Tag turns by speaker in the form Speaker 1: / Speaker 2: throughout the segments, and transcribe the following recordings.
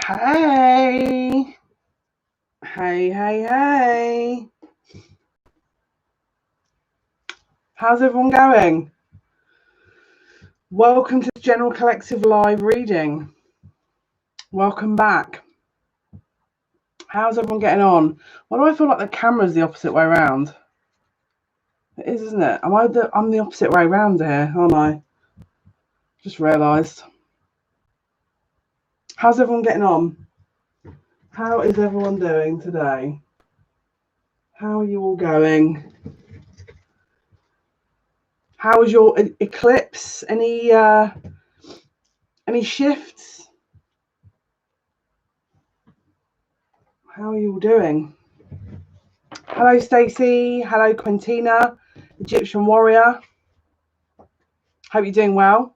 Speaker 1: Hey. Hey. How's everyone going? Welcome to the General Collective live reading. Welcome back. How's everyone getting on? Why do I feel like the camera's the opposite way around? It is, isn't it? I'm the opposite way around here, aren't I? Just realised. How's everyone getting on? How is everyone doing today? How are you all going? How was your eclipse? Any shifts? How are you all doing? Hello, Stacey. Hello, Quintina, Egyptian warrior. Hope you're doing well.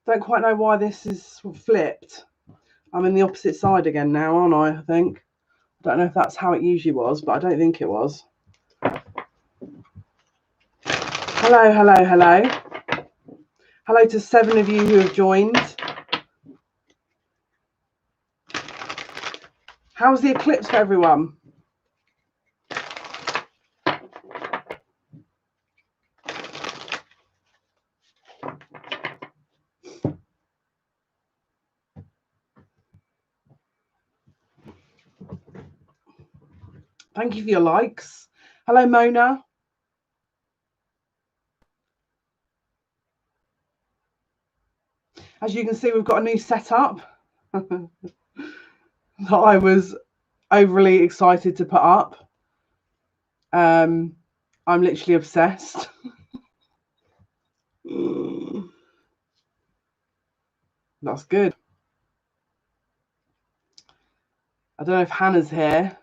Speaker 1: Don't quite know why this is flipped. I'm in the opposite side again now, aren't I think. I don't know if that's how it usually was, but I don't think it was. Hello. Hello to 7 of you who have joined. How's the eclipse for everyone? Thank you for your likes. Hello, Mona. As you can see, we've got a new setup that I was overly excited to put up. I'm literally obsessed. That's good. I don't know if Hannah's here.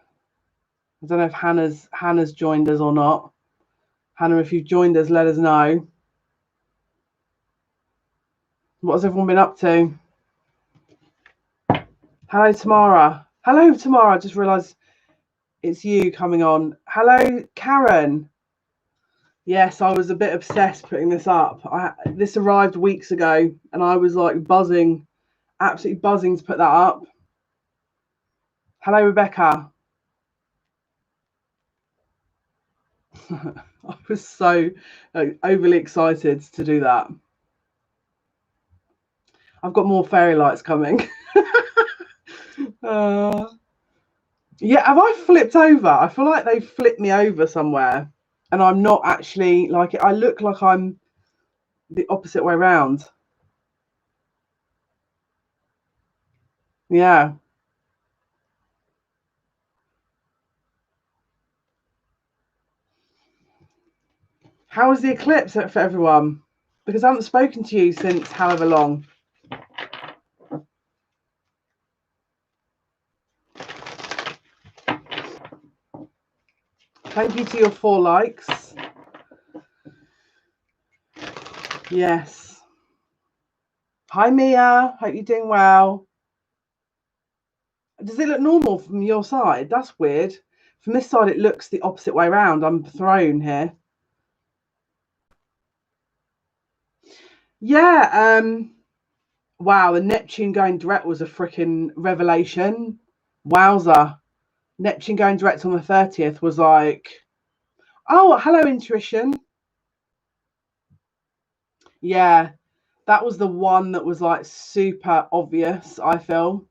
Speaker 1: I don't know if Hannah's joined us or not. Hannah, if you've joined us, let us know. What has everyone been up to? Hello, Tamara. Hello, Tamara. I just realised it's you coming on. Hello, Karen. Yes, I was a bit obsessed putting this up. This arrived weeks ago, and I was like buzzing, absolutely buzzing to put that up. Hello, Rebecca. I was so overly excited to do that. I've got more fairy lights coming. Yeah, have I flipped over? I feel like they flipped me over somewhere, and I'm not actually like it. I look like I'm the opposite way around. Yeah. How was the eclipse for everyone? Because I haven't spoken to you since however long. Thank you to your 4 likes. Yes. Hi, Mia. Hope you're doing well. Does it look normal from your side? That's weird. From this side, it looks the opposite way around. I'm thrown here. Yeah. Wow, the Neptune going direct was a freaking revelation. Wowza. Neptune going direct on the 30th was like, oh, hello, intuition. Yeah, that was the one that was like super obvious, I feel.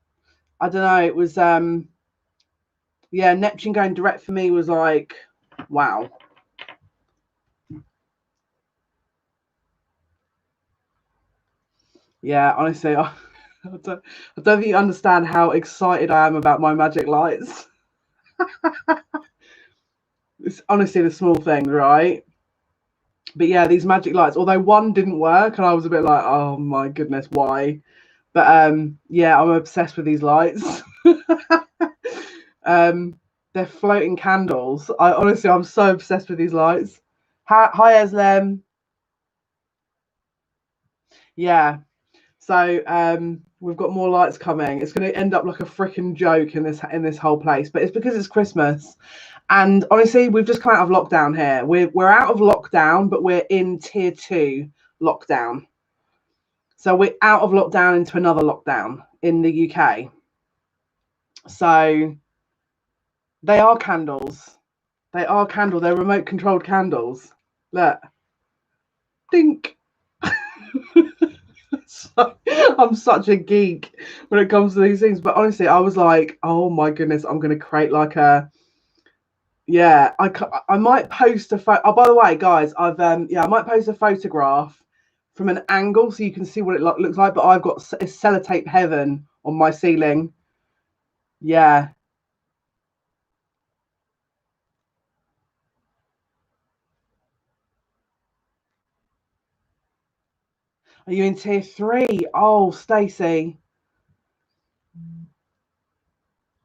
Speaker 1: I don't know, it was yeah, Neptune going direct for me was like, wow. Yeah, honestly, I don't think you understand how excited I am about my magic lights. It's honestly the small thing, right? But yeah, these magic lights, although one didn't work and I was a bit like, oh my goodness, why? But yeah, I'm obsessed with these lights. They're floating candles. I'm so obsessed with these lights. Hi Eslem. Yeah. So we've got more lights coming. It's going to end up like a freaking joke in this whole place, but it's because it's Christmas. And honestly, we've just come out of lockdown here. We're out of lockdown, but we're in tier 2 lockdown. So we're out of lockdown into another lockdown in the UK. So they are candles. They are candle. They're remote controlled candles. Look. Dink. So, I'm such a geek when it comes to these things. But honestly, I was like, oh my goodness, I'm going to create like a, yeah, I might post a photo. Oh, by the way, guys, I might post a photograph from an angle so you can see what it looks like. But I've got a sellotape heaven on my ceiling. Yeah. Are you in tier 3? Oh, Stacey.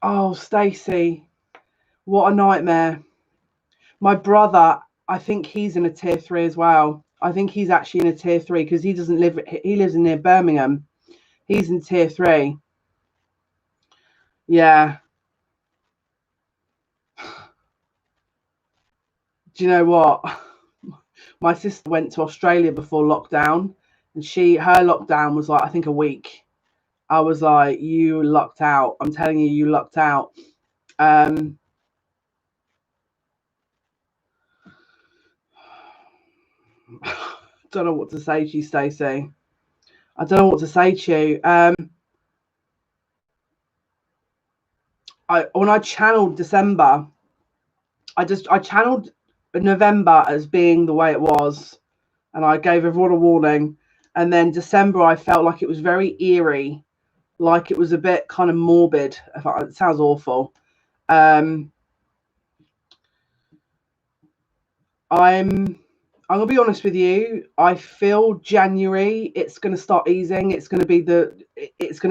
Speaker 1: Oh, Stacey. What a nightmare. My brother, I think he's in a tier 3 as well. I think he's actually in a tier 3 because he doesn't live, he lives near Birmingham. He's in tier 3. Yeah. Do you know what? My sister went to Australia before lockdown, and her lockdown was like, I think a week. I was like, you lucked out. I'm telling you, you lucked out. Don't know what to say to you, Stacey. I don't know what to say to you. When I channeled December, I channeled November as being the way it was, and I gave everyone a warning. And then December, I felt like it was very eerie, like it was a bit kind of morbid. It sounds awful. I'm gonna be honest with you. I feel January it's gonna start easing. It's gonna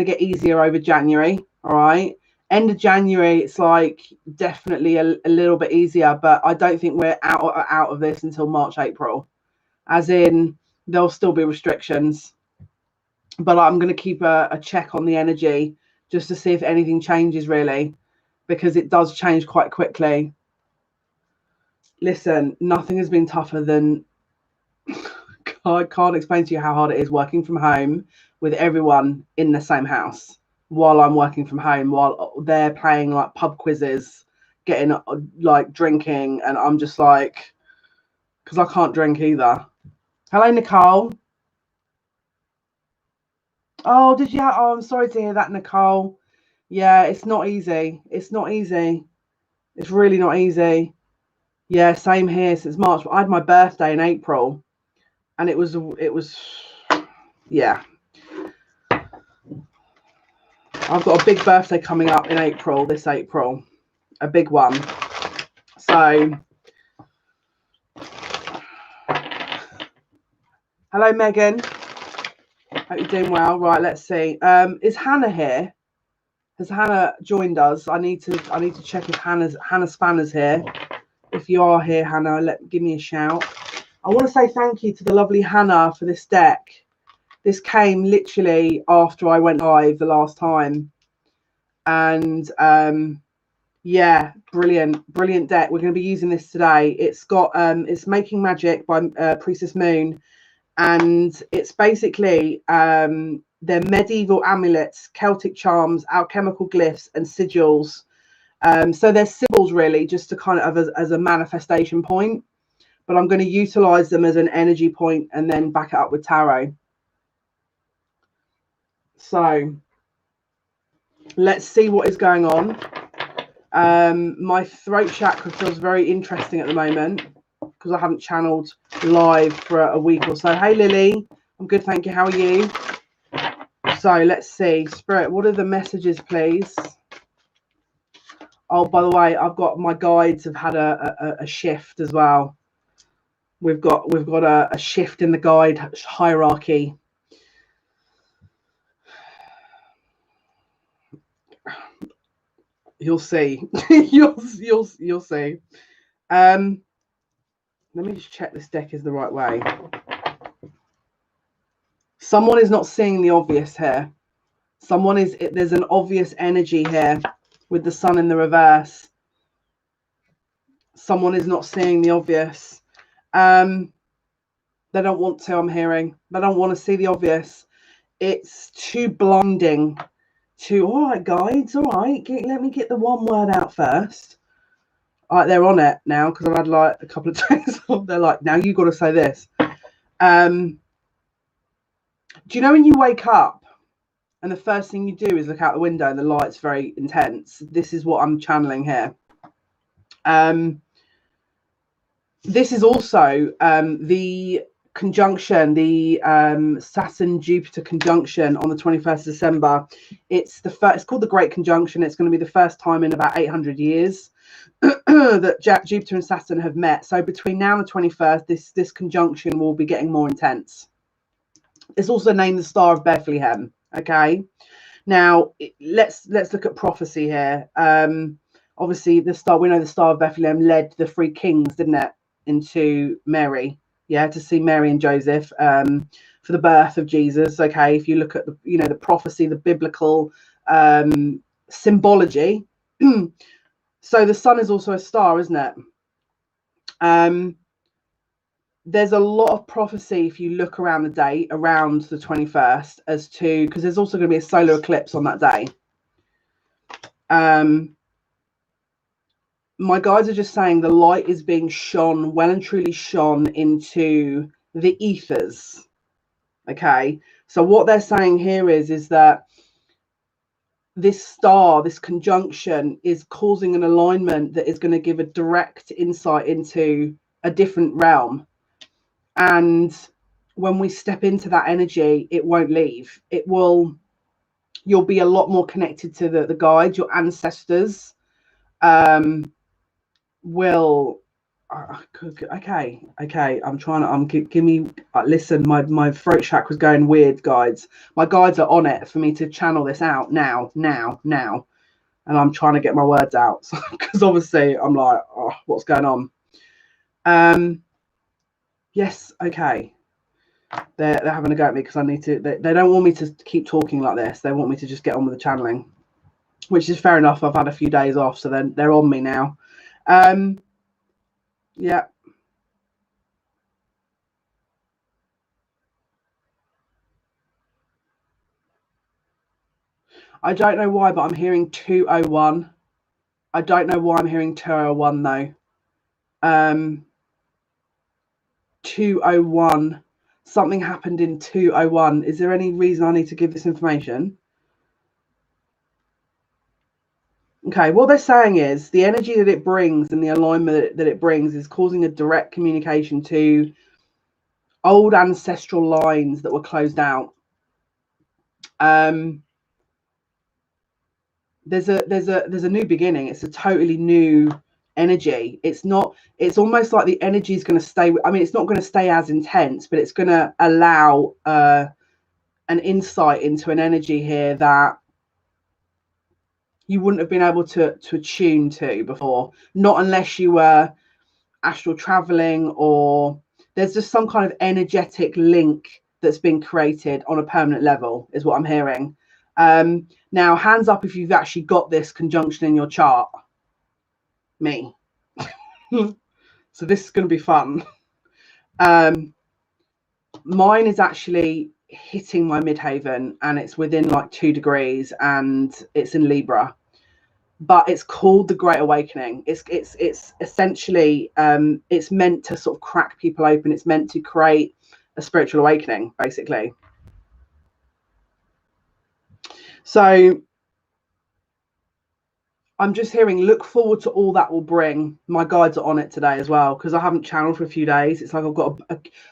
Speaker 1: get easier over January. All right. End of January, it's like definitely a little bit easier, but I don't think we're out of this until March, April. As in, there'll still be restrictions, but I'm going to keep a check on the energy just to see if anything changes really, because it does change quite quickly. Listen, nothing has been tougher than I can't explain to you how hard it is working from home with everyone in the same house while I'm working from home, while they're playing like pub quizzes, getting like drinking, and I'm just like, because I can't drink either. Hello, Nicole. Oh, did you? Oh, I'm sorry to hear that, Nicole. Yeah, it's not easy. It's not easy. It's really not easy. Yeah, same here since March. I had my birthday in April, and it was, yeah. I've got a big birthday coming up in April, this April, a big one. So, hello, Megan. Hope you're doing well. Right, let's see. Is Hannah here? Has Hannah joined us? I need to check if Hannah Spanner's here. If you are here, Hannah, give me a shout. I want to say thank you to the lovely Hannah for this deck. This came literally after I went live the last time, and yeah, brilliant deck. We're going to be using this today. It's got it's Making Magic by Priestess Moon, and it's basically they're medieval amulets, Celtic charms, alchemical glyphs, and sigils. So they're symbols really, just to kind of as a manifestation point. But I'm going to utilize them as an energy point and then back it up with tarot. So let's see what is going on. My throat chakra feels very interesting at the moment because I haven't channeled live for a week or so. Hey, Lily. I'm good, thank you. How are you? So let's see. Spirit, what are the messages, please? Oh, by the way, I've got my guides have had a shift as well. We've got a shift in the guide hierarchy. You'll see. you'll see. Let me just check this deck is the right way. Someone is not seeing the obvious here. There's an obvious energy here with the sun in the reverse. Someone is not seeing the obvious. They don't want to, I'm hearing. They don't want to see the obvious. It's too blinding to, all right, guides, all right, let me get the one word out first. All right, they're on it now because I've had like a couple of days off. They're like, now you've got to say this. Do you know when you wake up and the first thing you do is look out the window and the light's very intense? This is what I'm channeling here. This is also the conjunction, the Saturn-Jupiter conjunction on the 21st of December. It's called the Great Conjunction. It's going to be the first time in about 800 years that Jupiter and Saturn have met. So between now and the 21st, this conjunction will be getting more intense. It's also named the Star of Bethlehem. Okay, now let's look at prophecy here. Obviously, we know the Star of Bethlehem led the three kings, didn't it, into Mary? Yeah, to see Mary and Joseph for the birth of Jesus. Okay, if you look at the prophecy, the biblical symbology. So the sun is also a star, isn't it? There's a lot of prophecy if you look around the date, around the 21st, as to, because there's also going to be a solar eclipse on that day. My guides are just saying the light is being shone, well and truly shone into the ethers. Okay, so what they're saying here is that this star, this conjunction, is causing an alignment that is going to give a direct insight into a different realm. And when we step into that energy, it won't leave. You'll be a lot more connected to the guides, your ancestors. Okay, listen, my throat chakra's going weird, guides. My guides are on it for me to channel this out now, and I'm trying to get my words out because obviously I'm like, oh, what's going on? Yes, okay. They're having a go at me because I need to. They don't want me to keep talking like this. They want me to just get on with the channeling, which is fair enough. I've had a few days off, so then they're on me now. Yeah. I don't know why, but I'm hearing 201. I don't know why I'm hearing 201 though. 201. Something happened in 201. Is there any reason I need to give this information? Okay, what they're saying is the energy that it brings and the alignment that it brings is causing a direct communication to old ancestral lines that were closed out. There's a new beginning. It's a totally new energy. It's almost like the energy is going to stay. I mean, it's not going to stay as intense, but it's going to allow an insight into an energy here that you wouldn't have been able to attune to before, not unless you were astral traveling, or there's just some kind of energetic link that's been created on a permanent level, is what I'm hearing. Now, hands up if you've actually got this conjunction in your chart. Me. So this is going to be fun. Mine is actually hitting my midhaven, and it's within like 2 degrees, and it's in Libra. But it's called the Great Awakening. It's essentially it's meant to sort of crack people open. It's meant to create a spiritual awakening, basically. So I'm just hearing, look forward to all that will bring. My guides are on it today as well, because I haven't channeled for a few days. It's like I've got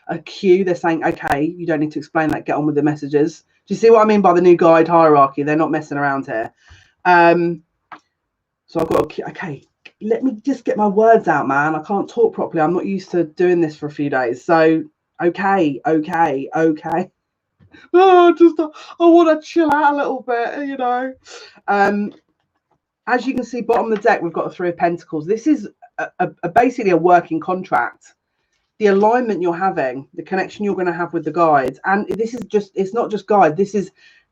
Speaker 1: a queue. They're saying, okay, you don't need to explain that. Get on with the messages. Do you see what I mean by the new guide hierarchy? They're not messing around here. So I've got okay, let me just get my words out, man. I can't talk properly. I'm not used to doing this for a few days. So okay. Oh, I want to chill out a little bit, you know. As you can see, bottom of the deck, we've got the 3 of Pentacles. This is basically a working contract. The alignment you're having, the connection you're going to have with the guides, and this is it's not just guide. This is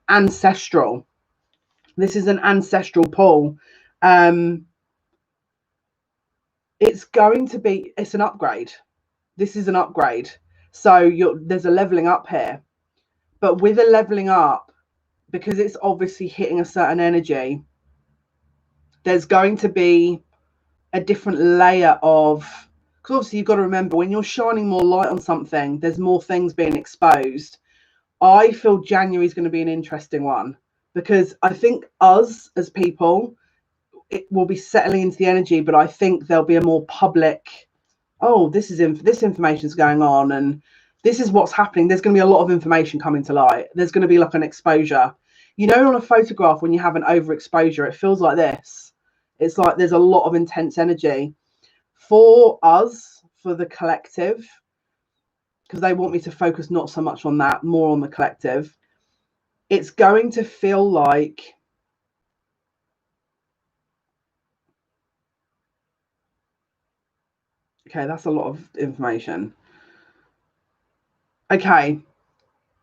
Speaker 1: ancestral. This is an ancestral pull. It's an upgrade. This is an upgrade. So there's a leveling up here, but with a leveling up, because it's obviously hitting a certain energy, there's going to be a different layer of, because obviously you've got to remember, when you're shining more light on something, there's more things being exposed. I feel January is going to be an interesting one, because I think us as people, it will be settling into the energy, but I think there'll be a more public, oh, this information is going on, and this is what's happening. There's going to be a lot of information coming to light. There's going to be like an exposure. You know, on a photograph, when you have an overexposure, it feels like this. It's like there's a lot of intense energy. For us, for the collective, because they want me to focus not so much on that, more on the collective, it's going to feel like, okay, that's a lot of information. Okay,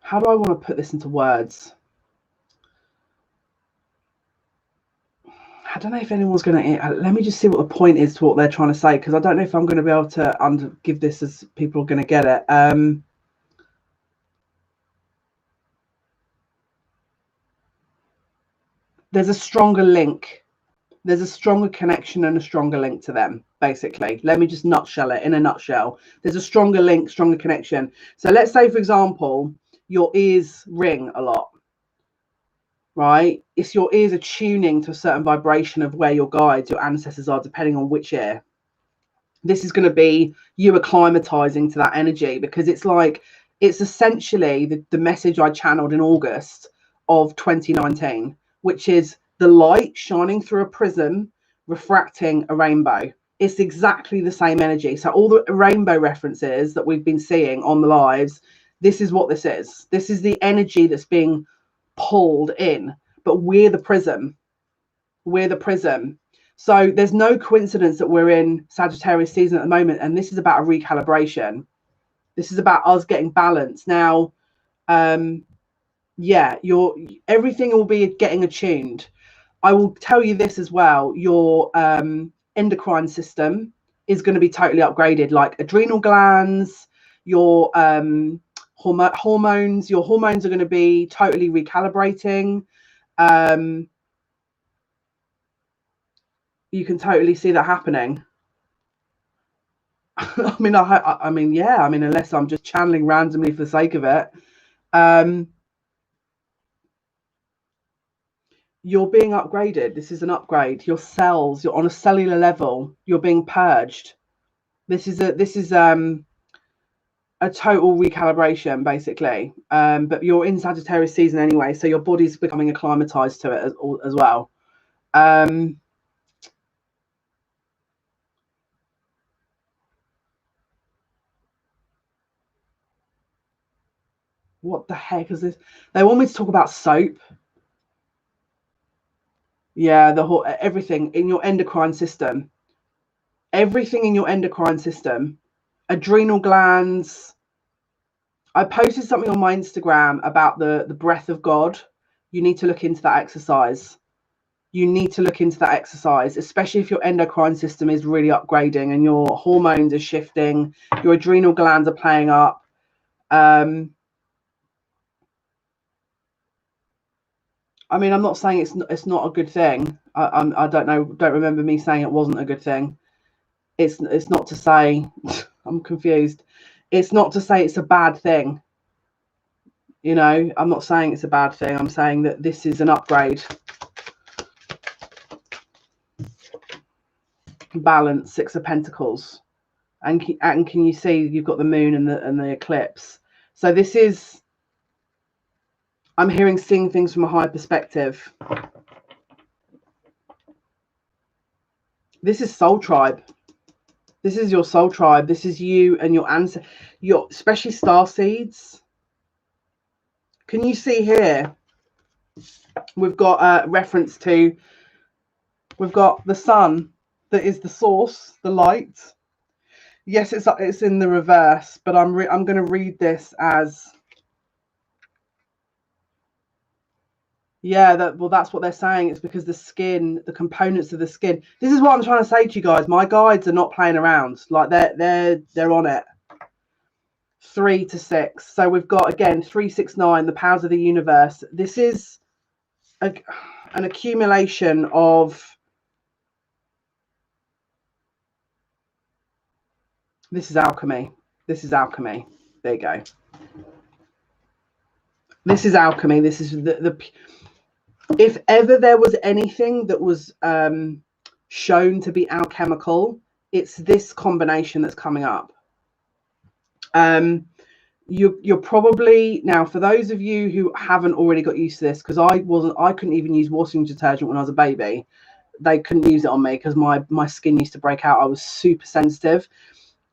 Speaker 1: how do I want to put this into words? I don't know if anyone's going to, let me just see what the point is to what they're trying to say, because I don't know if I'm going to be able to give this as people are going to get it. There's a stronger link. There's a stronger connection and a stronger link to them, basically. Let me just nutshell it in a nutshell. There's a stronger link, stronger connection. So let's say, for example, your ears ring a lot, right? It's your ears are tuning to a certain vibration of where your guides, your ancestors are, depending on which ear. This is going to be you acclimatizing to that energy, because it's like, it's essentially the message I channeled in August of 2019, which is the light shining through a prism, refracting a rainbow. It's exactly the same energy. So all the rainbow references that we've been seeing on the lives, this is what this is. This is the energy that's being pulled in, but we're the prism. We're the prism. So there's no coincidence that we're in Sagittarius season at the moment, and this is about a recalibration. This is about us getting balance. Now, yeah, everything will be getting attuned. I will tell you this as well, your endocrine system is going to be totally upgraded, like adrenal glands, your hormones. Your hormones are going to be totally recalibrating. You can totally see that happening. I mean, yeah, I mean, unless I'm just channeling randomly for the sake of it. You're being upgraded. This is an upgrade. Your cells, you're on a cellular level, you're being purged. This is a total recalibration, basically. But you're in Sagittarius season anyway, so your body's becoming acclimatized to it as well. What the heck is this? They want me to talk about soap. Yeah, the whole everything in your endocrine system. Everything in your endocrine system, adrenal glands. I posted something on my Instagram about the breath of God. You need to look into that exercise. You need to look into that exercise, especially if your endocrine system is really upgrading and your hormones are shifting, your adrenal glands are playing up. I mean, I'm not saying it's not a good thing. I don't know. Don't remember me saying it wasn't a good thing. It's not to say I'm confused. It's not to say it's a bad thing. You know, I'm not saying it's a bad thing. I'm saying that this is an upgrade. Balance, Six of Pentacles, and can you see you've got the moon and the eclipse? So this is, I'm hearing seeing things from a higher perspective. This is soul tribe. This is your soul tribe. This is you and your ancestors, your especially star seeds. Can you see here? We've got a reference to. We've got the sun that is the source, the light. Yes, it's in the reverse, but I'm going to read this as. Yeah, that's what they're saying. It's because the skin, the components of the skin. This is what I'm trying to say to you guys. My guides are not playing around. Like they're on it. 3 to 6. So we've got again 3, 6, 9. The powers of the universe. This is an accumulation of, this is alchemy. This is alchemy. There you go. This is alchemy. This is the if ever there was anything that was shown to be alchemical, it's this combination that's coming up. You're probably, now for those of you who haven't already got used to this, because I couldn't even use washing detergent when I was a baby. They couldn't use it on me because my skin used to break out. I was super sensitive.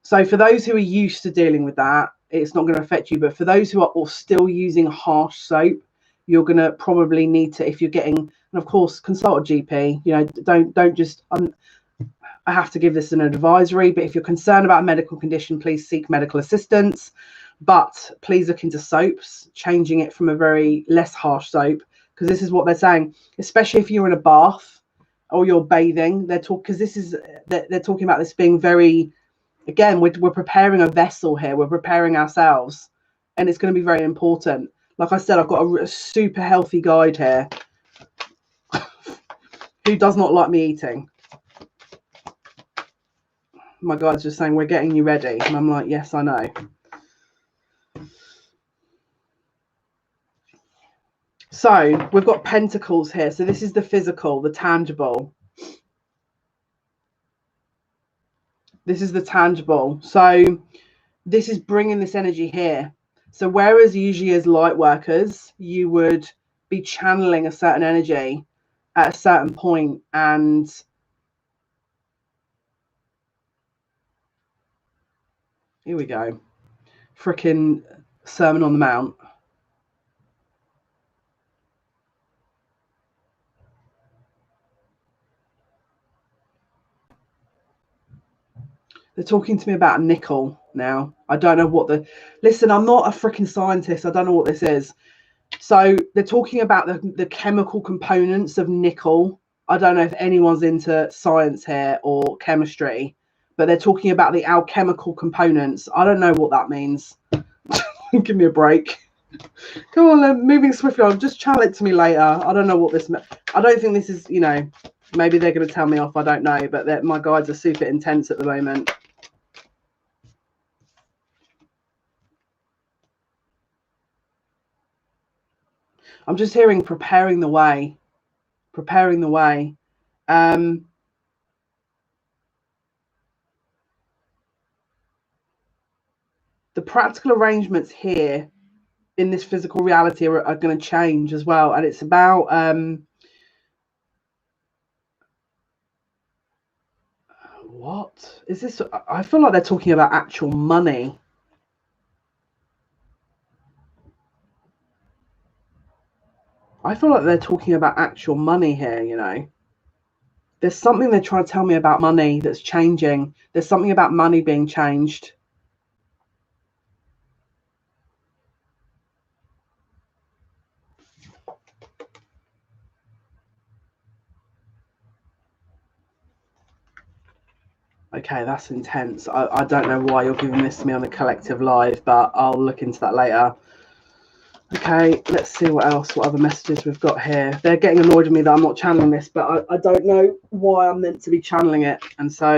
Speaker 1: So for those who are used to dealing with that, it's not going to affect you. But for those who are still using harsh soap, you're going to probably need to, if you're getting, and of course, consult a GP. You know, don't just, I have to give this an advisory, but if you're concerned about a medical condition, please seek medical assistance. But please look into soaps, changing it from a very less harsh soap, because this is what they're saying, especially if you're in a bath or you're bathing. They're talking, because they're talking about this being very, again, we're preparing a vessel here. We're preparing ourselves, and it's going to be very important. Like I said, I've got a super healthy guide here who does not like me eating. My guide's just saying, we're getting you ready. And I'm like, yes, I know. So we've got pentacles here. So this is the physical, the tangible. This is the tangible. So this is bringing this energy here. So whereas usually as light workers, you would be channeling a certain energy at a certain point, and here we go. Freaking Sermon on the Mount. They're talking to me about nickel now. I don't know what listen, I'm not a freaking scientist. I don't know what this is. So they're talking about the chemical components of nickel. I don't know if anyone's into science here or chemistry, but they're talking about the alchemical components. I don't know what that means. Give me a break. Come on, then, moving swiftly on. Just channel it to me later. I don't know what this means. I don't think this is, you know, maybe they're going to tell me off. I don't know, but my guides are super intense at the moment. I'm just hearing preparing the way. Preparing the way. The practical arrangements here in this physical reality are going to change as well. And it's about what is this? I feel like they're talking about actual money. I feel like they're talking about actual money here, you know. There's something they're trying to tell me about money that's changing. There's something about money being changed. Okay, that's intense. I don't know why you're giving this to me on the collective live, but I'll look into that later. Okay, let's see what other messages we've got here. They're getting annoyed with me that I'm not channeling this, but I don't know why I'm meant to be channeling it. And so,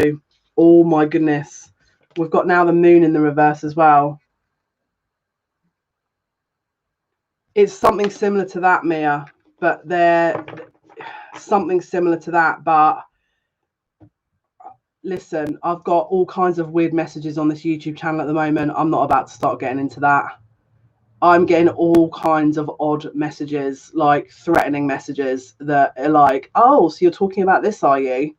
Speaker 1: oh my goodness, we've got now the moon in the reverse as well. It's something similar to that, Mia, but they're something similar to that. But listen, I've got all kinds of weird messages on this YouTube channel at the moment. I'm not about to start getting into that. I'm getting all kinds of odd messages, like threatening messages that are like, oh, so you're talking about this, are you?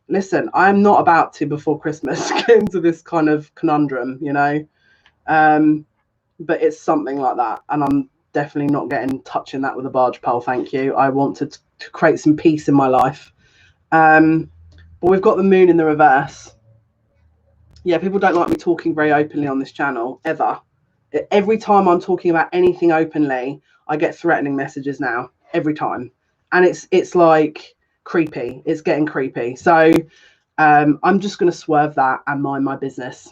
Speaker 1: Listen, I'm not about to, before Christmas, get into this kind of conundrum, you know? But it's something like that. And I'm definitely not touching that with a barge pole, thank you. I want to create some peace in my life. But we've got the moon in the reverse. Yeah, people don't like me talking very openly on this channel, ever. Every time I'm talking about anything openly, I get threatening messages now, every time. And it's like creepy. It's getting creepy. So I'm just going to swerve that and mind my business.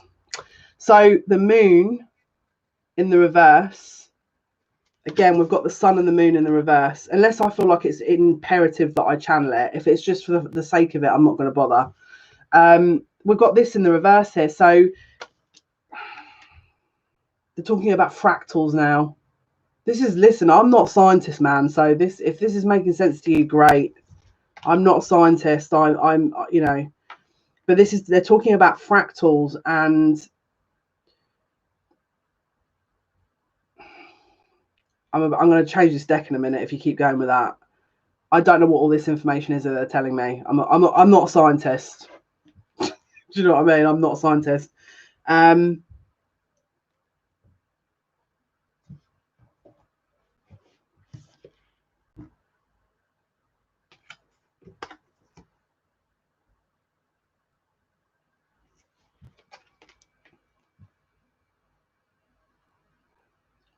Speaker 1: So the moon in the reverse Again, we've got the sun and the moon in the reverse. Unless I feel like it's imperative that I channel it. If it's just for the sake of it, I'm not going to bother. We've got this in the reverse here. So they're talking about fractals now. Listen, I'm not a scientist, man. So if this is making sense to you, great. I'm not a scientist. I'm you know, but they're talking about fractals, and I'm going to change this deck in a minute if you keep going with that. I don't know what all this information is that they're telling me. I'm not a scientist. Do you know what I mean? I'm not a scientist.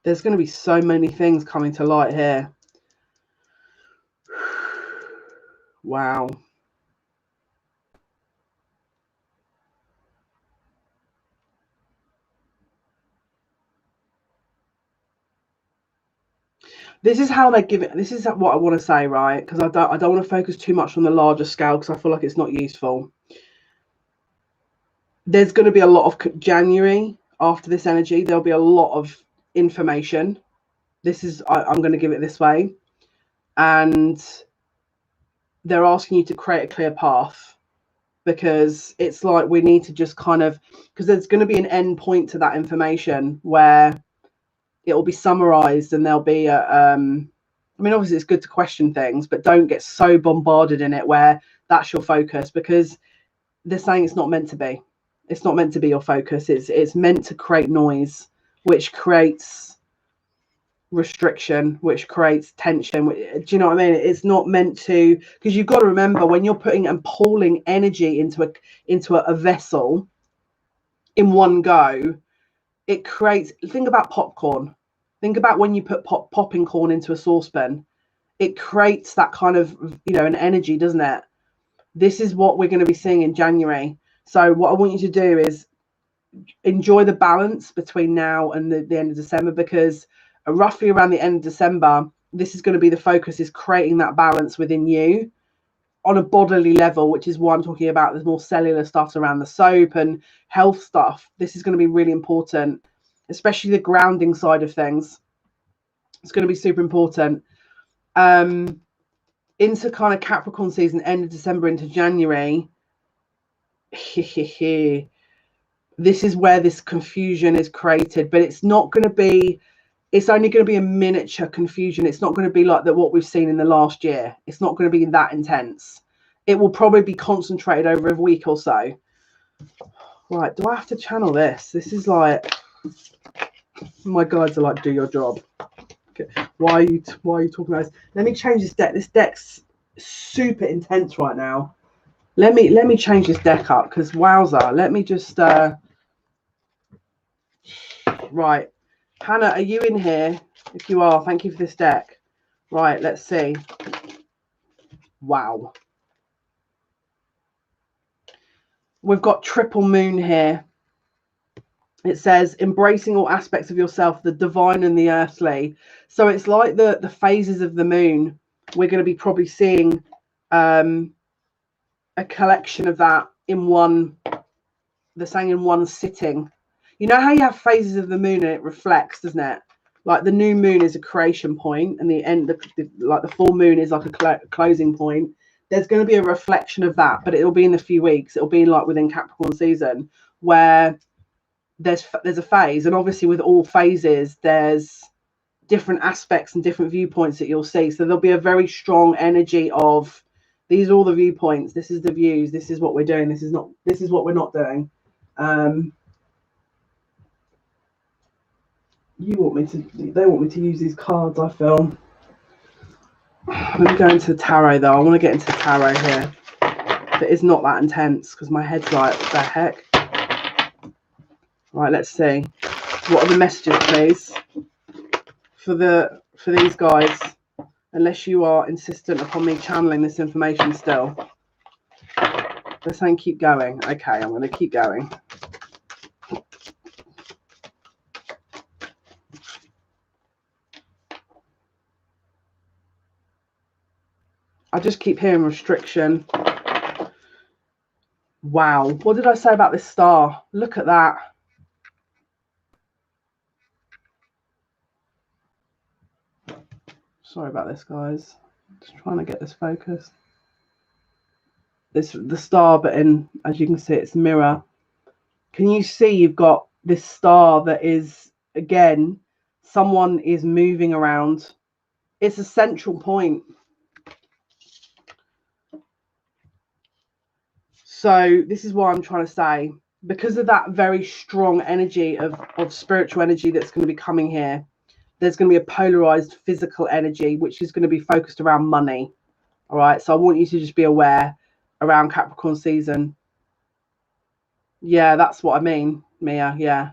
Speaker 1: There's going to be so many things coming to light here. Wow. This is how they give it. This is what I want to say, right? Because I don't want to focus too much on the larger scale because I feel like it's not useful. There's going to be a lot of January after this energy. There'll be a lot of information. I'm going to give it this way. And they're asking you to create a clear path, because it's like we need to just kind of, because there's going to be an end point to that information where it will be summarized, and there'll be I mean, obviously it's good to question things, but don't get so bombarded in it where that's your focus, because they're saying it's not meant to be. It's not meant to be your focus. It's meant to create noise, which creates restriction, which creates tension. Do you know what I mean? It's not meant to, because you've got to remember, when you're putting and pulling energy into a vessel in one go, it creates, think about popcorn. Think about when you put popping corn into a saucepan. It creates that kind of, an energy, doesn't it? This is what we're going to be seeing in January. So what I want you to do is enjoy the balance between now and the end of December, because roughly around the end of December, this is going to be the focus, is creating that balance within you on a bodily level, which is what I'm talking about. There's more cellular stuff around the soap and health stuff. This is going to be really important, especially the grounding side of things. It's going to be super important. Into kind of Capricorn season, end of December into January. This is where this confusion is created, but it's not going to be, it's only going to be a miniature confusion. It's not going to be like what we've seen in the last year. It's not going to be that intense. It will probably be concentrated over a week or so. Right, do I have to channel this? This is like, my guides are like, do your job. Okay. Why are you talking about this? Let me change this deck. This deck's super intense right now. Let me change this deck up, because wowza. Let me just right. Hannah, are you in here? If you are, thank you for this deck. Right, let's see. Wow. We've got triple moon here. It says embracing all aspects of yourself, the divine and the earthly. So it's like the phases of the moon. We're going to be probably seeing a collection of that in one, they're saying in one sitting. You know how you have phases of the moon and it reflects, doesn't it? Like the new moon is a creation point, and the end, like the full moon is like a closing point. There's going to be a reflection of that, but it'll be in a few weeks. It'll be like within Capricorn season, where there's a phase, and obviously with all phases, there's different aspects and different viewpoints that you'll see. So there'll be a very strong energy of, these are all the viewpoints. This is the views. This is what we're doing. This is what we're not doing. They want me to use these cards, I feel. Let me go into the tarot though. I want to get into the tarot here. But it's not that intense, because my head's like, what the heck? Right, let's see. What are the messages, please? For these guys, unless you are insistent upon me channeling this information still. They're saying keep going. Okay, I'm going to keep going. I just keep hearing restriction. Wow. What did I say about this star? Look at that. Sorry about this, guys. Just trying to get this focused. This the star, but in, as you can see, it's mirror. Can you see you've got this star that is, again, someone is moving around. It's a central point. So this is what I'm trying to say. Because of that very strong energy of spiritual energy that's going to be coming here, there's going to be a polarized physical energy, which is going to be focused around money. All right. So I want you to just be aware around Capricorn season. Yeah, that's what I mean, Mia. Yeah.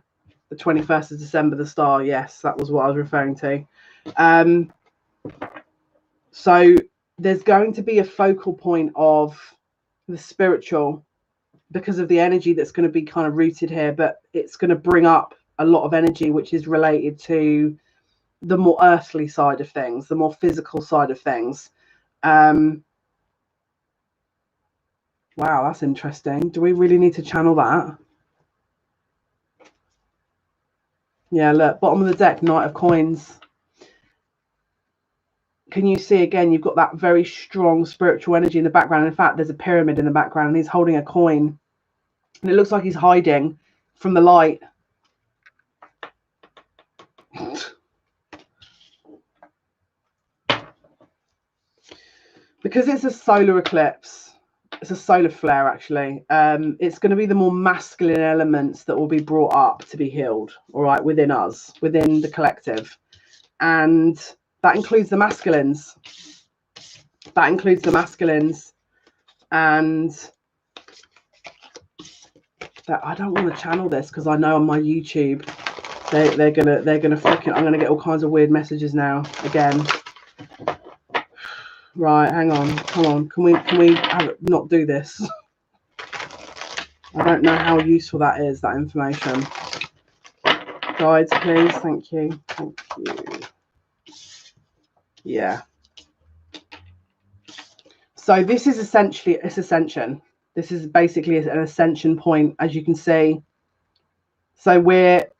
Speaker 1: The 21st of December, the star. Yes, that was what I was referring to. So there's going to be a focal point of the spiritual because of the energy that's going to be kind of rooted here, but it's going to bring up a lot of energy which is related to the more earthly side of things, the more physical side of things. Wow, that's interesting. Do we really need to channel that? Yeah, look, bottom of the deck, Knight of Coins. Can you see again, you've got that very strong spiritual energy in the background. In fact, there's a pyramid in the background and he's holding a coin. And it looks like he's hiding from the light. Because it's a solar eclipse, it's a solar flare actually, it's going to be the more masculine elements that will be brought up to be healed, all right, within us, within the collective. And that includes the masculines. That includes the masculines. And that, I don't want to channel this because I know on my YouTube they're gonna freaking, I'm gonna get all kinds of weird messages now again. Right, hang on, come on, can we not do this? I don't know how useful that is, that information. Guides, please, thank you, thank you. Yeah. So this is essentially, it's ascension. This is basically an ascension point, as you can see. So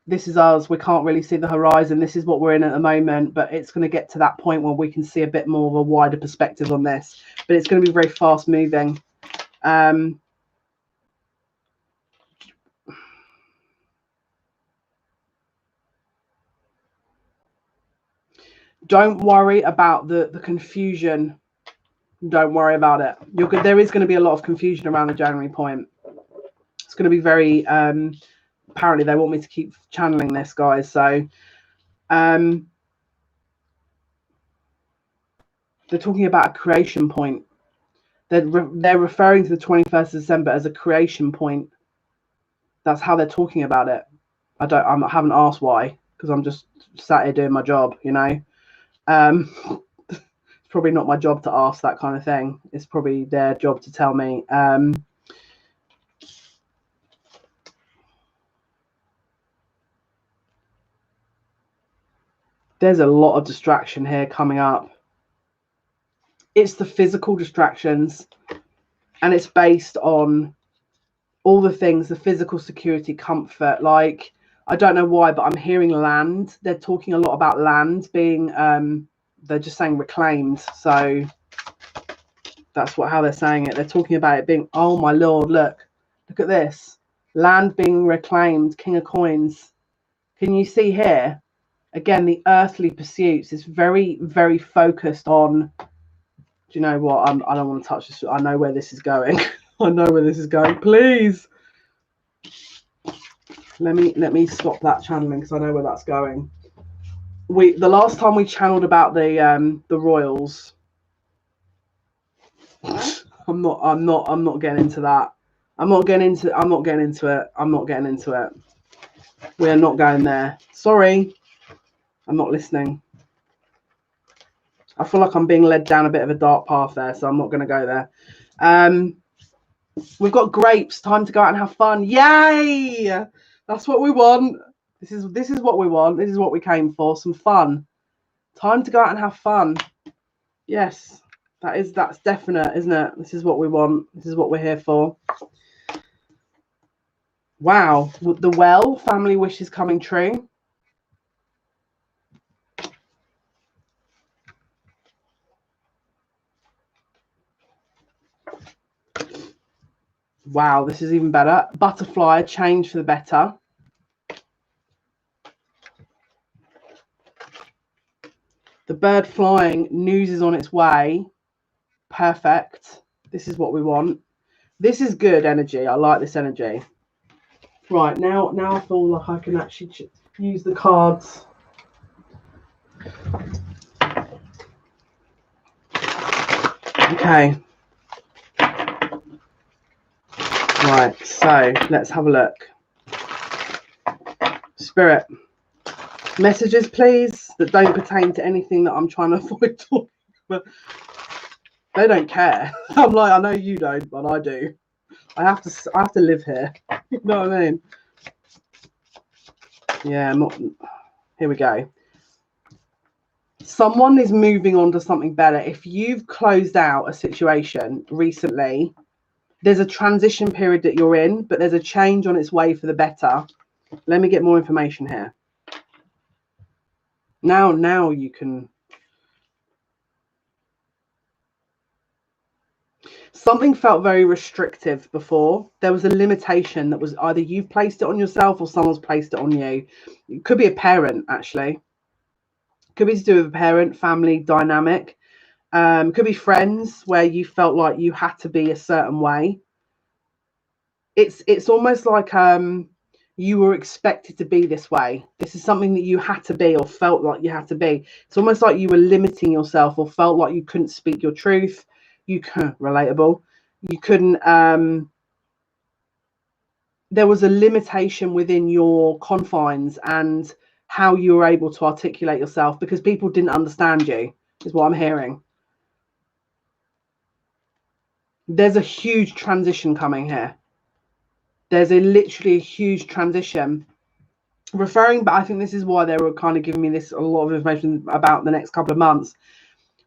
Speaker 1: this is us, we can't really see the horizon. This is what we're in at the moment, but it's going to get to that point where we can see a bit more of a wider perspective on this. But it's going to be very fast moving. Don't worry about the confusion. Don't worry about it. There is going to be a lot of confusion around the January point. It's going to be very apparently they want me to keep channeling this, guys. So they're talking about a creation point. They're referring to the 21st of December as a creation point. That's how they're talking about it. I haven't asked why, because I'm just sat here doing my job, you know. It's probably not my job to ask that kind of thing. It's probably their job to tell me. There's a lot of distraction here coming up. It's the physical distractions, and it's based on all the things, the physical security, comfort. Like, I don't know why, but I'm hearing land. They're talking a lot about land being, they're just saying reclaimed. So that's how they're saying it. They're talking about it being, oh my Lord, look at this. Land being reclaimed, King of Coins. Can you see here? Again, the earthly pursuits is very, very focused on, do you know what? I don't want to touch this. I know where this is going. I know where this is going. Please. Let me stop that channeling because I know where that's going. The last time we channeled about the royals. I'm not getting into that. I'm not getting into it. We are not going there. Sorry. I'm not listening. I feel like I'm being led down a bit of a dark path there, so I'm not going to go there. We've got grapes. Time to go out and have fun. Yay! That's what we want. This is what we want. This is what we came for. Some fun. Time to go out and have fun. Yes. That's definite, isn't it? This is what we want. This is what we're here for. Wow, the well, family wishes coming true. Wow, this is even better. Butterfly, change for the better. The bird flying, news is on its way. Perfect. This is what we want. This is good energy. I like this energy. Right, now I feel like I can actually use the cards. Okay. Right, so let's have a look. Spirit, messages, please, that don't pertain to anything that I'm trying to avoid talking about. They don't care. I'm like, I know you don't, but I do. I have to live here. You know what I mean? Yeah, here we go. Someone is moving on to something better. If you've closed out a situation recently, there's a transition period that you're in, but there's a change on its way for the better. Let me get more information here. Now you can. Something felt very restrictive before. There was a limitation that was either you've placed it on yourself or someone's placed it on you. It could be a parent, actually. Could be to do with a parent, family dynamic. Could be friends where you felt like you had to be a certain way. It's almost like you were expected to be this way. This is something that you had to be or felt like you had to be. It's almost like you were limiting yourself or felt like you couldn't speak your truth. You couldn't, relatable. You couldn't, there was a limitation within your confines and how you were able to articulate yourself because people didn't understand you, is what I'm hearing. There's a huge transition coming here. There's literally a huge transition. Referring, but I think this is why they were kind of giving me a lot of information about the next couple of months,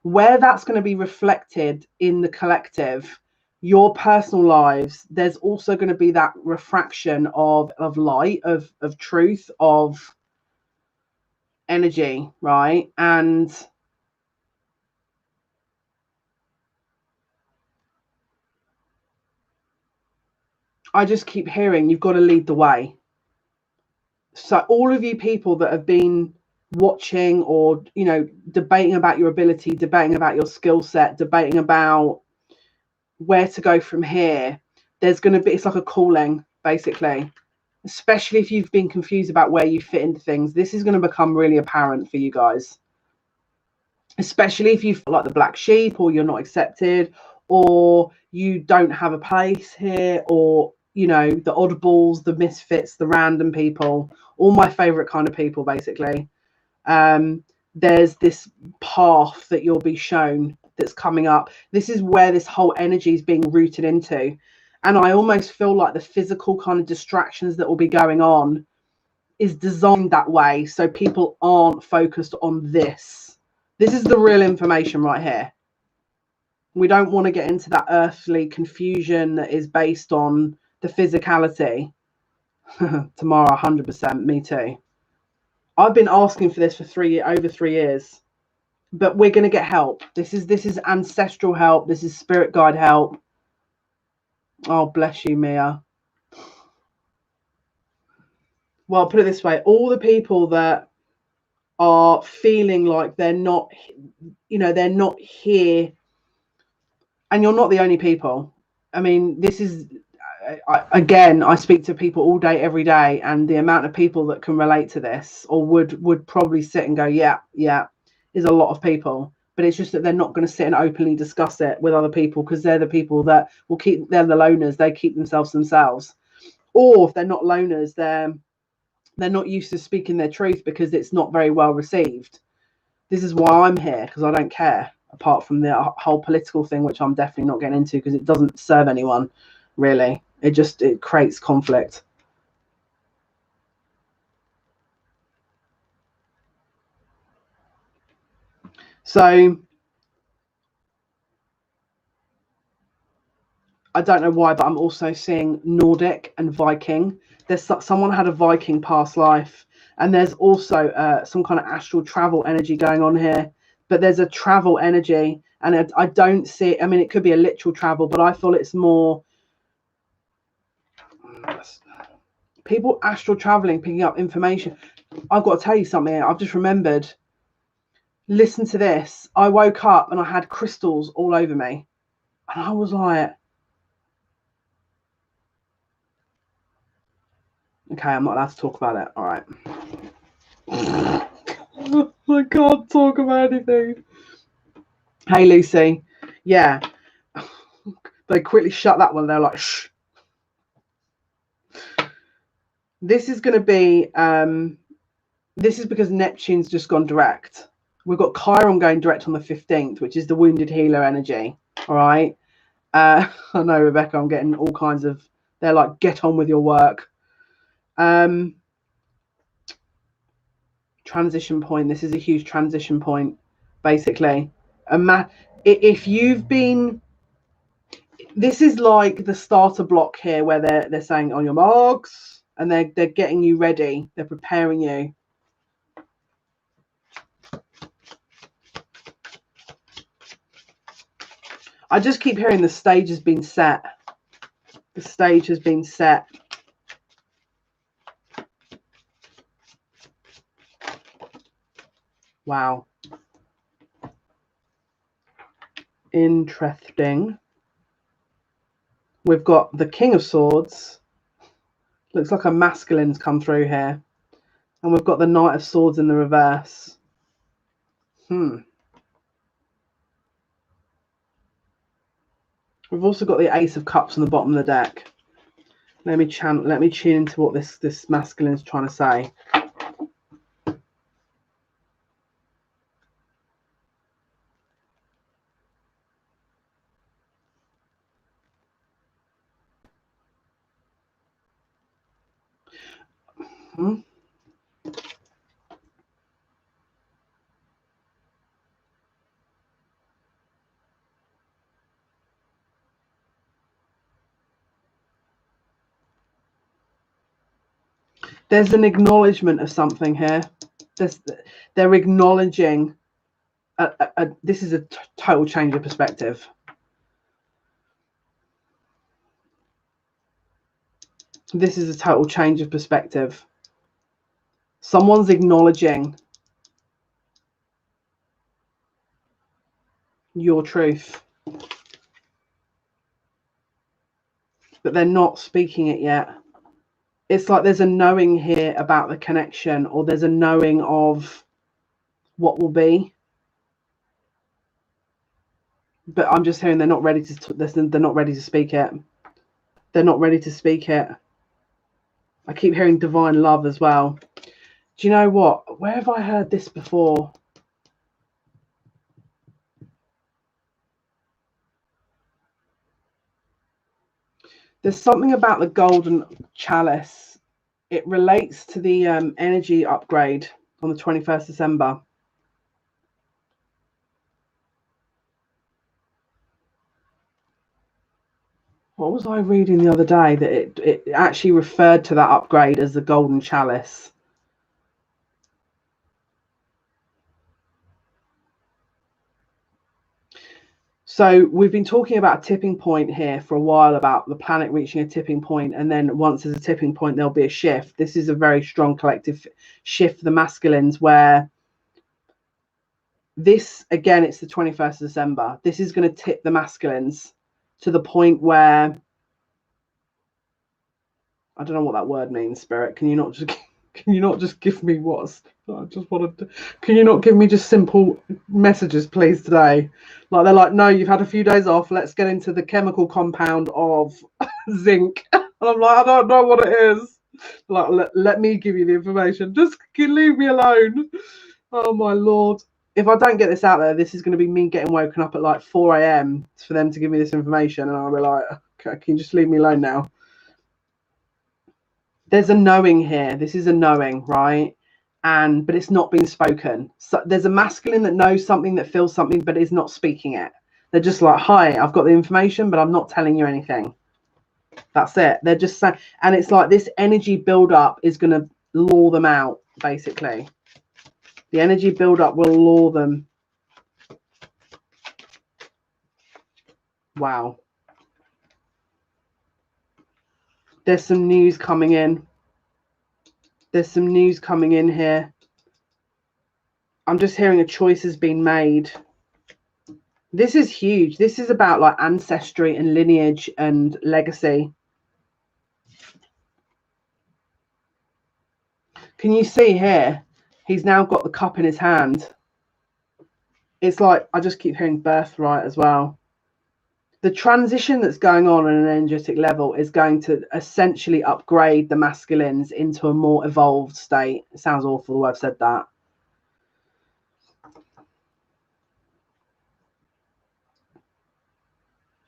Speaker 1: where that's going to be reflected in the collective, your personal lives. There's also going to be that refraction of light, of truth, of energy, right? And I just keep hearing you've got to lead the way. So all of you people that have been watching or, you know, debating about your ability, debating about your skill set, debating about where to go from here, there's going to be, it's like a calling, basically, especially if you've been confused about where you fit into things. This is going to become really apparent for you guys, especially if you feel like the black sheep or you're not accepted or you don't have a place here, or, you know, the oddballs, the misfits, the random people, all my favorite kind of people, basically. There's this path that you'll be shown that's coming up. This is where this whole energy is being rooted into. And I almost feel like the physical kind of distractions that will be going on is designed that way so people aren't focused on this. This is the real information right here. We don't want to get into that earthly confusion that is based on the physicality. Tamara, 100%, me too. I've been asking for this for over 3 years, but we're going to get help. This is ancestral help. This is spirit guide help. Oh, bless you, Mia. Well, put it this way, all the people that are feeling like they're not, you know, they're not here, and you're not the only people. I mean, this is, again, I speak to people all day, every day, and the amount of people that can relate to this or would probably sit and go, yeah, is a lot of people. But it's just that they're not going to sit and openly discuss it with other people because they're the people that will they're the loners. They keep themselves. Or if they're not loners, they're not used to speaking their truth because it's not very well received. This is why I'm here, because I don't care, apart from the whole political thing, which I'm definitely not getting into because it doesn't serve anyone, really. It creates conflict. So I don't know why, but I'm also seeing Nordic and Viking. There's someone had a Viking past life, and there's also some kind of astral travel energy going on here. But there's a travel energy, and I don't see. I mean, it could be a literal travel, but I feel it's more people astral traveling, picking up information. I've got to tell you something. I've just remembered. Listen to this. I woke up and I had crystals all over me, and I was like, okay, I'm not allowed to talk about it. All right. I can't talk about anything. Hey, Lucy. Yeah. They quickly shut that one. They're like, shh. This is going to be, this is because Neptune's just gone direct. We've got Chiron going direct on the 15th, which is the wounded healer energy. All right. I know, Rebecca, I'm getting all kinds of, they're like, get on with your work. Transition point. This is a huge transition point, basically. If you've been, this is like the starter block here, where they're saying on your marks, and they're getting you ready. They're preparing you. I just keep hearing the stage has been set. The stage has been set. Wow. Interesting. We've got the King of Swords. Looks like a masculine's come through here. And we've got the Knight of Swords in the reverse. We've also got the Ace of Cups on the bottom of the deck. Let me tune into what this masculine is trying to say. There's an acknowledgement of something here. They're acknowledging. This is a total change of perspective. This is a total change of perspective. Someone's acknowledging your truth, but they're not speaking it yet. It's like there's a knowing here about the connection, or there's a knowing of what will be. But I'm just hearing they're not ready to. They're not ready to speak it. They're not ready to speak it. I keep hearing divine love as well. Do you know what? Where have I heard this before? There's something about the golden chalice. It relates to the energy upgrade on the 21st December. What was I reading the other day that it actually referred to that upgrade as the golden chalice? So we've been talking about a tipping point here for a while, about the planet reaching a tipping point, and then once there's a tipping point, there'll be a shift. This is a very strong collective shift for the masculines, where this, again, it's the 21st of December. This is going to tip the masculines to the point where, I don't know what that word means, Spirit. Can you not just give me what's, I just wanted to, can you not give me just simple messages, please, today? Like, they're like, no, you've had a few days off. Let's get into the chemical compound of zinc. And I'm like, I don't know what it is. Like, let me give you the information. Just leave me alone. Oh, my Lord. If I don't get this out there, this is going to be me getting woken up at like 4 a.m. for them to give me this information. And I'll be like, okay, can you just leave me alone now? There's a knowing here. This is a knowing, right? But it's not been spoken. So there's a masculine that knows something, that feels something, but is not speaking it. They're just like, hi, I've got the information, but I'm not telling you anything. That's it. They're just saying, and it's like this energy build-up is going to lure them out, basically. The energy build-up will lure them. Wow. There's some news coming in. There's some news coming in here. I'm just hearing a choice has been made. This is huge. This is about like ancestry and lineage and legacy. Can you see here? He's now got the cup in his hand. It's like, I just keep hearing birthright as well. The transition that's going on an energetic level is going to essentially upgrade the masculines into a more evolved state. It sounds awful the way I've said that.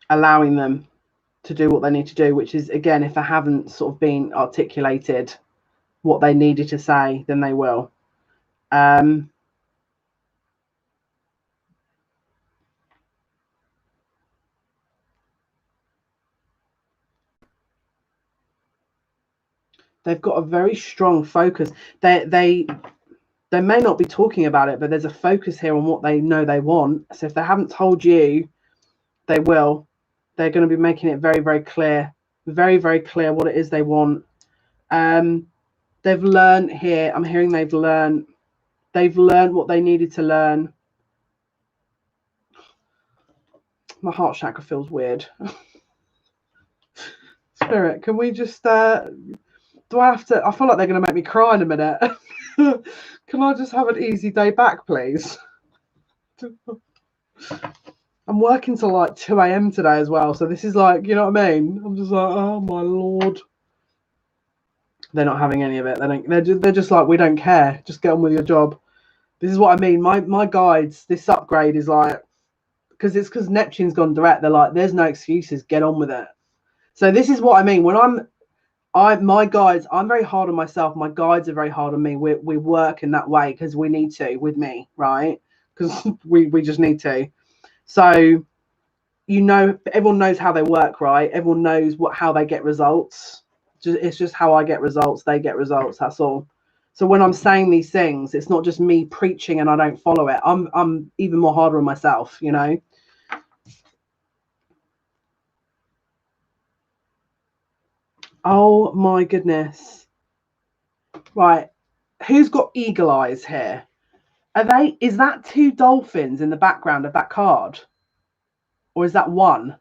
Speaker 1: Allowing them to do what they need to do, which is, again, if they haven't sort of been articulated what they needed to say, then they will. They've got a very strong focus. They may not be talking about it, but there's a focus here on what they know they want. So if they haven't told you, they will. They're going to be making it very, very clear, very, very clear what it is they want. They've learned here. I'm hearing they've learned what they needed to learn. My heart chakra feels weird. Spirit, can we just, do I have to, I feel like they're going to make me cry in a minute. Can I just have an easy day back, please? I'm working till like 2 a.m. today as well. So this is like, you know what I mean? I'm just like, oh my Lord. They're not having any of it. They're just like, we don't care. Just get on with your job. This is what I mean. My guides, this upgrade is like, because Neptune's gone direct. They're like, there's no excuses. Get on with it. So this is what I mean. When my guides, I'm very hard on myself. My guides are very hard on me. We work in that way because we need to with me, right? Because we just need to. So, you know, everyone knows how they work, right? Everyone knows how they get results. It's just how I get results. They get results. That's all. So when I'm saying these things, it's not just me preaching and I don't follow it. I'm even more harder on myself, you know. Oh my goodness. Right. Who's got eagle eyes here? Is that 2 dolphins in the background of that card? Or is that 1?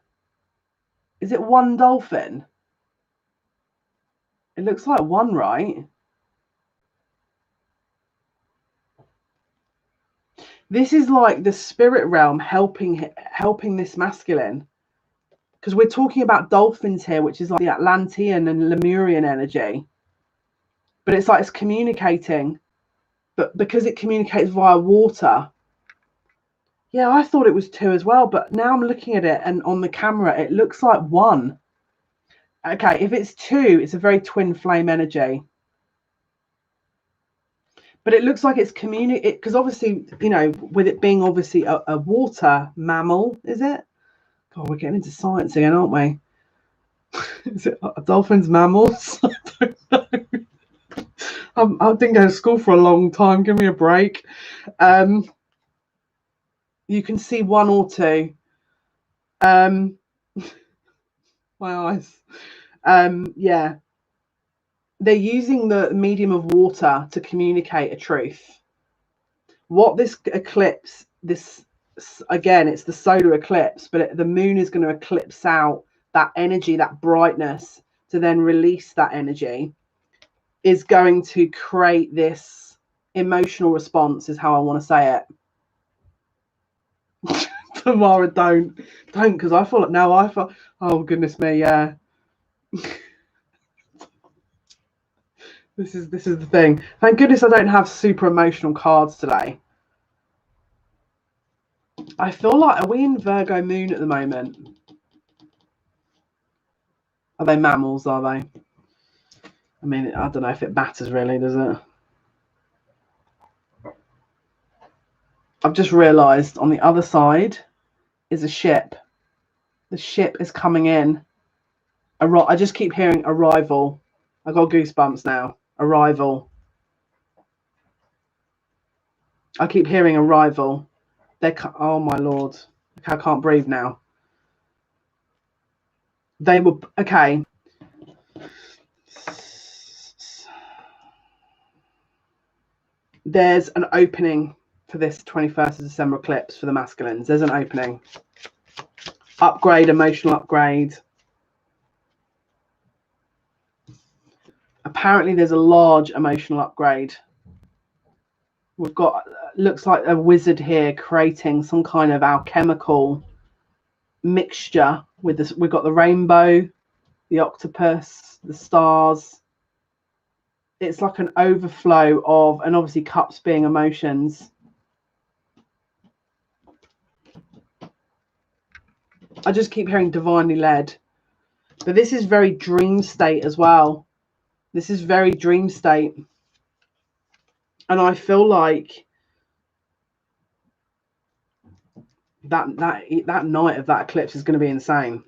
Speaker 1: Is it 1 dolphin? It looks like 1, right? This is like the spirit realm helping this masculine. Because we're talking about dolphins here, which is like the Atlantean and Lemurian energy. But it's like it's communicating. But because it communicates via water. Yeah, I thought it was 2 as well. But now I'm looking at it and on the camera, it looks like 1. Okay, if it's 2, it's a very twin flame energy. But it looks like it's because obviously, you know, with it being obviously a water mammal, is it? God, we're getting into science again, aren't we? Is it dolphins mammals? I don't know. I didn't go to school for a long time. Give me a break. You can see 1 or 2. My eyes. Yeah. They're using the medium of water to communicate a truth. What this eclipse, again, it's the solar eclipse, but the moon is going to eclipse out that energy, that brightness, to then release that energy, is going to create this emotional response, is how I want to say it. Tamara, don't, because I feel like now oh goodness me, yeah. This is the thing. Thank goodness I don't have super emotional cards today. I feel like, are we in Virgo moon at the moment? Are they mammals, are they? I mean, I don't know if it matters really, does it? I've just realised on the other side, is a ship. The ship is coming in. I just keep hearing arrival. I got goosebumps now. Arrival. I keep hearing arrival. Oh my Lord. I can't breathe now. They were, okay. There's an opening for this 21st of December eclipse for the masculines. There's an opening. Upgrade, emotional upgrade. Apparently there's a large emotional upgrade. We've got, looks like a wizard here creating some kind of alchemical mixture with this. We've got the rainbow, the octopus, the stars. It's like an overflow of, and obviously cups being emotions. I just keep hearing divinely led. But this is very dream state as well. This is very dream state. And I feel like that night of that eclipse is going to be insane.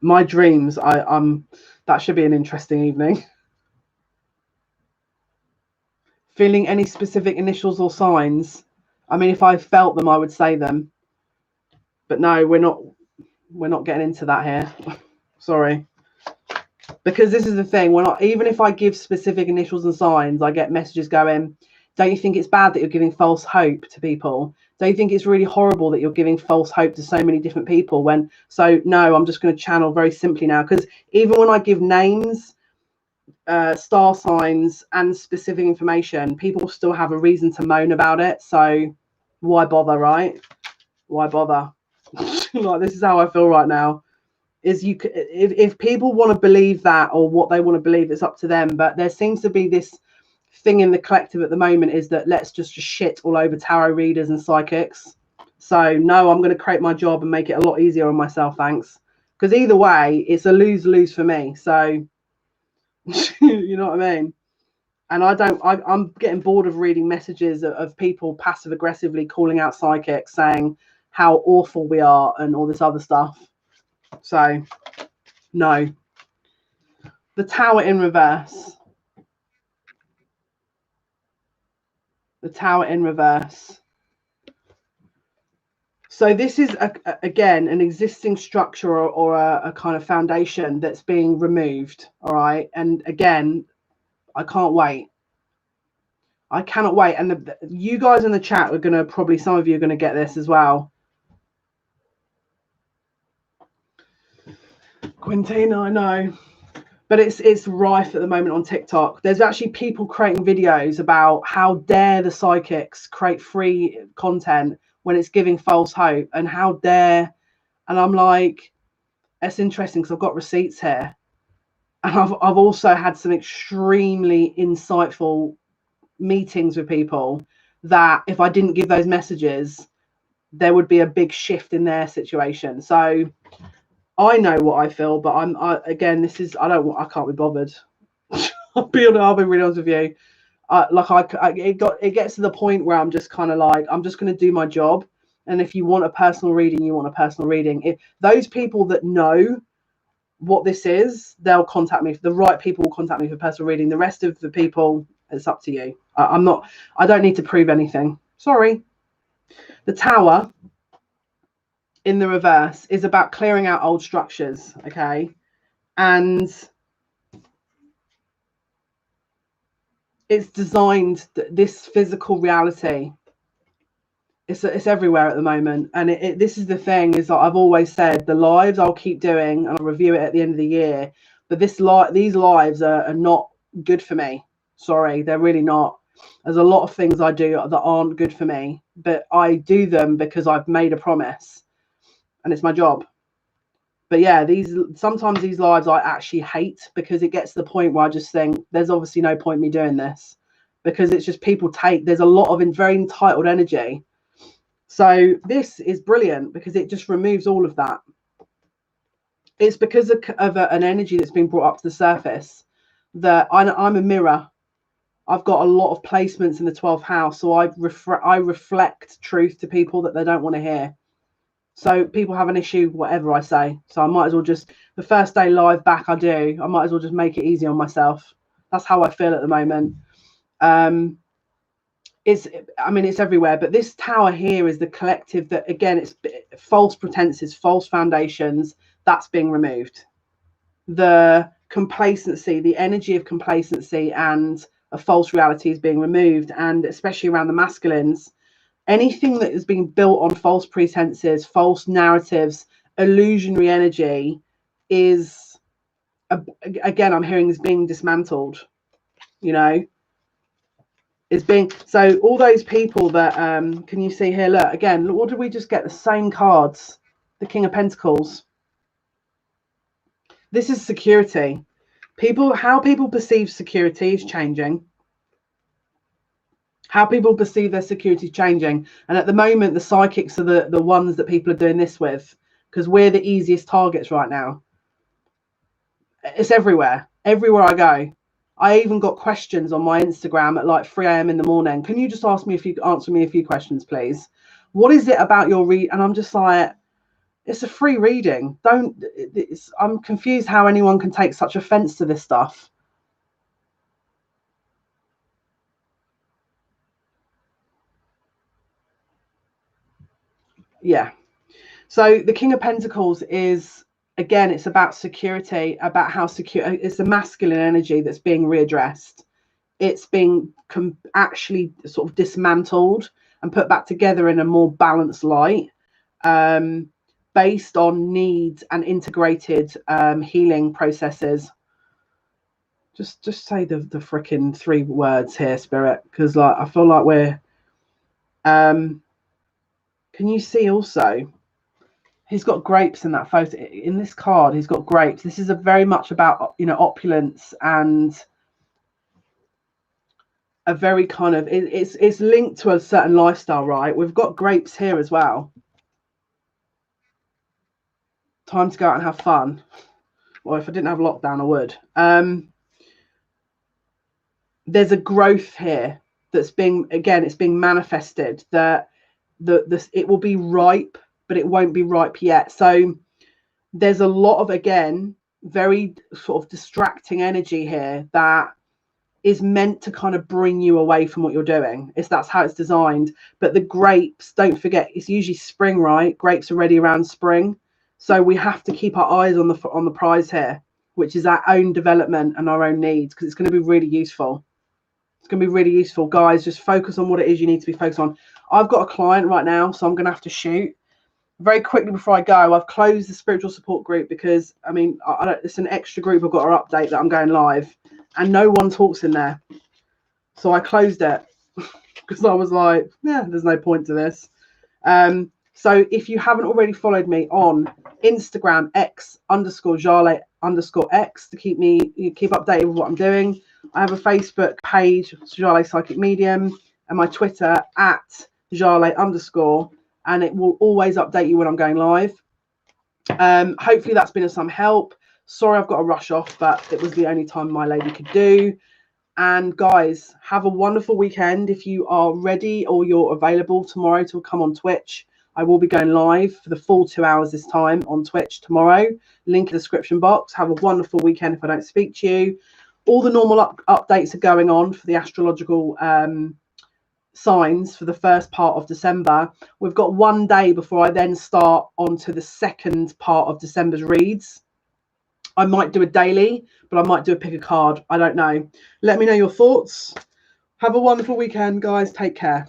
Speaker 1: My dreams, that should be an interesting evening. Feeling any specific initials or signs? I mean, if I felt them, I would say them. But no, we're not getting into that here. Sorry. Because this is the thing, even if I give specific initials and signs, I get messages going, don't you think it's bad that you're giving false hope to people? Don't you think it's really horrible that you're giving false hope to so many different people? So no, I'm just going to channel very simply now, because even when I give names, star signs and specific information, people still have a reason to moan about it. So why bother, right? Why bother? Like, this is how I feel right now. Is if people want to believe that, or what they want to believe, it's up to them. But there seems to be this thing in the collective at the moment, is that let's just shit all over tarot readers and psychics. So no, I'm going to create my job and make it a lot easier on myself, thanks. Because either way, it's a lose-lose for me. So you know what I mean? And I'm getting bored of reading messages of people passive aggressively calling out psychics, saying how awful we are and all this other stuff. So no. The Tower in reverse. The Tower in reverse. So this is again an existing structure or a kind of foundation that's being removed. All right. And again, I can't wait. I cannot wait. And you guys in the chat are going to probably, some of you are going to get this as well. Quintina, I know. But it's rife at the moment on TikTok. There's actually people creating videos about how dare the psychics create free content when it's giving false hope, and how dare. And I'm like, it's interesting because I've got receipts here. And I've also had some extremely insightful meetings with people that if I didn't give those messages, there would be a big shift in their situation. So I know what I feel, but again, this is, I can't be bothered. I'll be really honest with you. It gets to the point where I'm just kind of like, I'm just going to do my job. And if you want a personal reading, you want a personal reading. If those people that know what this is, they'll contact me. The right people will contact me for personal reading. The rest of the people, it's up to you. I don't need to prove anything. Sorry. The Tower in the reverse is about clearing out old structures. Okay. And it's designed, this physical reality, it's everywhere at the moment. And this is the thing, is that I've always said, the lives I'll keep doing and I'll review it at the end of the year, but these lives are not good for me. Sorry, they're really not. There's a lot of things I do that aren't good for me, but I do them because I've made a promise and it's my job. But yeah, sometimes these lives I actually hate, because it gets to the point where I just think there's obviously no point me doing this, because it's just there's a lot of very entitled energy. So this is brilliant because it just removes all of that. It's because of an energy that's been brought up to the surface that I'm a mirror. I've got a lot of placements in the 12th house, so I reflect truth to people that they don't want to hear. So people have an issue, whatever I say. So I might as well just, the first day live back I might as well just make it easy on myself. That's how I feel at the moment. It's everywhere, but this tower here is the collective that, again, it's false pretenses, false foundations, that's being removed. The complacency, the energy of complacency and a false reality is being removed, and especially around the masculines. Anything that is being built on false pretenses, false narratives, illusionary energy is, again, I'm hearing is being dismantled, you know, is being, so all those people that, can you see here, look, again, look, what did we just get? The same cards, the King of Pentacles. This is security. People, how people perceive security is changing. How people perceive their security is changing. And at the moment, the psychics are the ones that people are doing this with, because we're the easiest targets right now. It's everywhere. Everywhere I go. I even got questions on my Instagram at like 3 a.m. in the morning. Can you just answer me a few questions, please? What is it about your read? And I'm just like, it's a free reading. I'm confused how anyone can take such offense to this stuff. Yeah. So the King of Pentacles is, again, it's about security, about how secure, it's the masculine energy that's being readdressed. It's being actually sort of dismantled and put back together in a more balanced light, based on needs and integrated healing processes. Just say the freaking 3 words here, Spirit, because like I feel like we're can you see also he's got grapes in that photo. In this card he's got grapes. This is a very much about, you know, opulence and a very kind of, it's linked to a certain lifestyle, right? We've got grapes here as well. Time to go out and have fun. Well, if I didn't have lockdown I would. There's a growth here that's being, again, it's being manifested, that it will be ripe, but it won't be ripe yet. So there's a lot of, again, very sort of distracting energy here that is meant to kind of bring you away from what you're doing. That's how it's designed. But the grapes, don't forget, it's usually spring, right? Grapes are ready around spring, so we have to keep our eyes on the prize here, which is our own development and our own needs, because it's going to be really useful. It's going to be really useful, guys. Just focus on what it is you need to be focused on. I've got a client right now, so I'm going to have to shoot very quickly before I go. I've closed the spiritual support group because, I mean, it's an extra group I've got to update that I'm going live, and no one talks in there. So I closed it because I was like, yeah, there's no point to this. So if you haven't already followed me on Instagram, X_Jale_X, to keep updated with what I'm doing. I have a Facebook page, Jale Psychic Medium, and my Twitter @Jale_, and it will always update you when I'm going live. Hopefully that's been of some help. Sorry I've got to rush off, but it was the only time my lady could do. And guys, have a wonderful weekend. If you are ready or you're available tomorrow to come on Twitch, I will be going live for the full 2 hours this time on Twitch tomorrow. Link in the description box. Have a wonderful weekend if I don't speak to you. All the normal updates are going on for the astrological signs for the first part of December. We've got 1 day before I then start onto the second part of December's reads. I might do a daily, but I might do a pick a card. I don't know. Let me know your thoughts. Have a wonderful weekend, guys. Take care.